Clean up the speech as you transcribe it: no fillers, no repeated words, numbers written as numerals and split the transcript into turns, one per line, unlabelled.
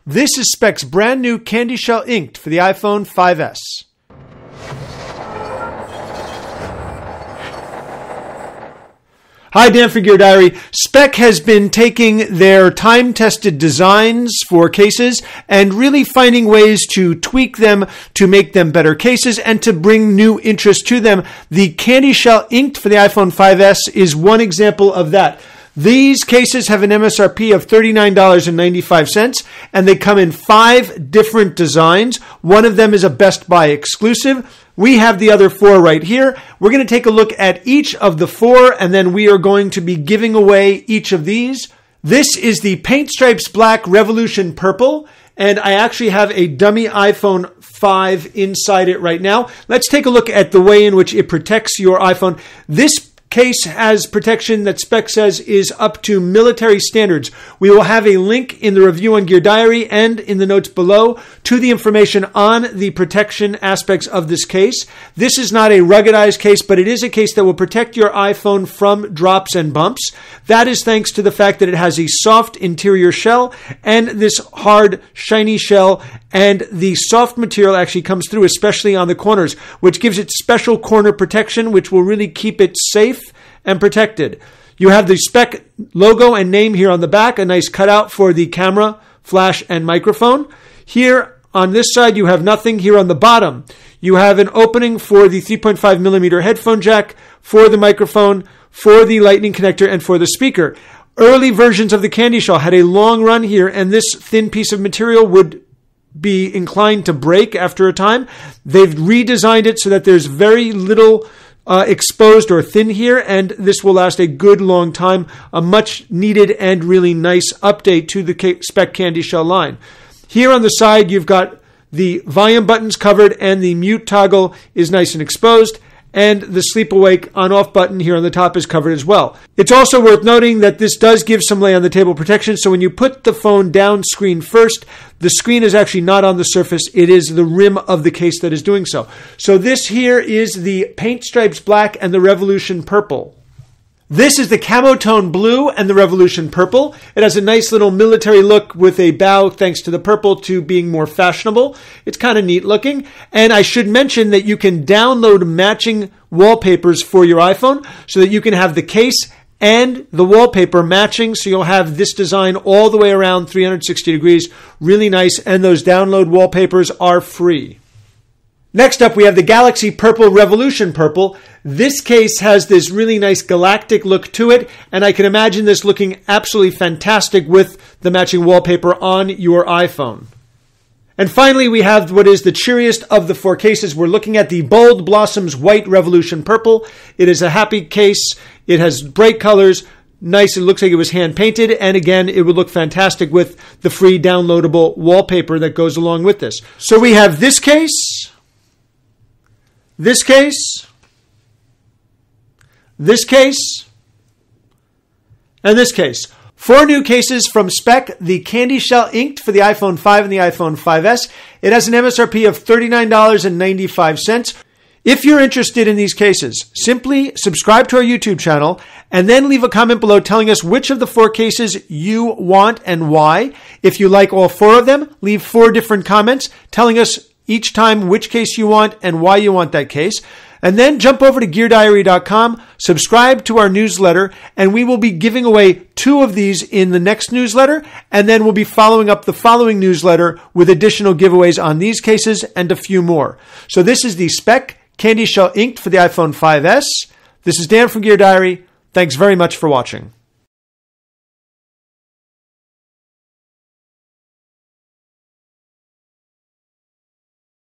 This is Speck's brand new CandyShell inked for the iPhone 5S. Hi, Dan from Gear Diary. Speck has been taking their time-tested designs for cases and really finding ways to tweak them to make them better cases and to bring new interest to them. The CandyShell inked for the iPhone 5S is one example of that. These cases have an MSRP of $39.95, and they come in 5 different designs. One of them is a Best Buy exclusive. We have the other 4 right here. We're going to take a look at each of the 4, and then we are going to be giving away each of these. This is the Paint Stripes Black Revolution Purple, and I actually have a dummy iPhone 5 inside it right now. Let's take a look at the way in which it protects your iPhone. This case has protection that Speck says is up to military standards. We will have a link in the review on Gear Diary and in the notes below to the information on the protection aspects of this case. This is not a ruggedized case, but it is a case that will protect your iPhone from drops and bumps. That is thanks to the fact that it has a soft interior shell and this hard, shiny shell, and the soft material actually comes through, especially on the corners, which gives it special corner protection, which will really keep it safe and protected. You have the Speck logo and name here on the back, a nice cutout for the camera, flash, and microphone. Here on this side, you have nothing. Here on the bottom, you have an opening for the 3.5 millimeter headphone jack, for the microphone, for the lightning connector, and for the speaker. Early versions of the CandyShell had a long run here, and this thin piece of material would be inclined to break after a time. They've redesigned it so that there's very little exposed or thin here, and this will last a good long time. A much needed and really nice update to the Speck CandyShell line. Here on the side, you've got the volume buttons covered, and the mute toggle is nice and exposed, and the sleep awake on-off button here on the top is covered as well. It's also worth noting that this does give some lay on the table protection, so when you put the phone down screen first, the screen is actually not on the surface. It is the rim of the case that is doing so. So this here is the Paint Stripes Black and the Revolution Purple. This is the Camo Tone Blue and the Revolution Purple. It has a nice little military look with a bow thanks to the purple to being more fashionable. It's kind of neat looking. And I should mention that you can download matching wallpapers for your iPhone so that you can have the case and the wallpaper matching, so you'll have this design all the way around 360 degrees. Really nice, and those download wallpapers are free. Next up, we have the Galaxy Purple Revolution Purple. This case has this really nice galactic look to it, and I can imagine this looking absolutely fantastic with the matching wallpaper on your iPhone. And finally, we have what is the cheeriest of the 4 cases. We're looking at the Bold Blossoms White Revolution Purple. It is a happy case. It has bright colors. Nice. It looks like it was hand painted. And again, it would look fantastic with the free downloadable wallpaper that goes along with this. So we have this case, this case, this case, and this case. 4 new cases from Speck, the CandyShell inked for the iPhone 5 and the iPhone 5S. It has an MSRP of $39.95. If you're interested in these cases, simply subscribe to our YouTube channel and then leave a comment below telling us which of the 4 cases you want and why. If you like all 4 of them, leave 4 different comments telling us each time which case you want and why you want that case. And then jump over to GearDiary.com, subscribe to our newsletter, and we will be giving away 2 of these in the next newsletter, and then we'll be following up the following newsletter with additional giveaways on these cases and a few more. So this is the Speck CandyShell inked for the iPhone 5S. This is Dan from Gear Diary. Thanks very much for watching.